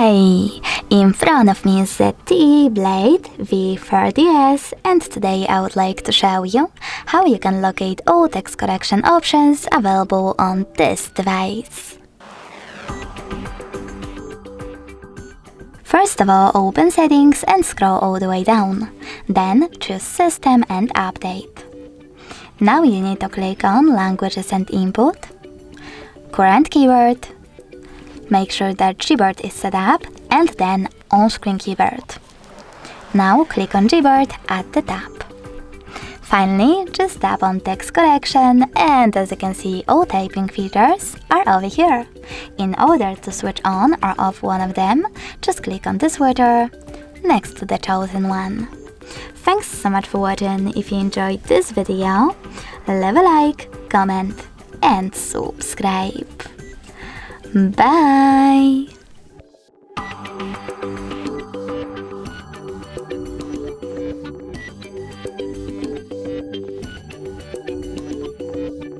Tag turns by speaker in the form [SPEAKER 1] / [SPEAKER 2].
[SPEAKER 1] Hey, in front of me is ZTE Blade V40S, and today I would like to show you how you can locate all text correction options available on this device. First of all, open Settings and scroll all the way down. Then choose System and Update. Now you need to click on Languages and Input, Current Keyword. Make sure that Gboard is set up, and then on-screen keyboard. Now click on Gboard at the top. Finally, just tap on text correction, and as you can see, all typing features are over here. In order to switch on or off one of them, just click on the switcher next to the chosen one. Thanks so much for watching. If you enjoyed this video, leave a like, comment and subscribe. Bye!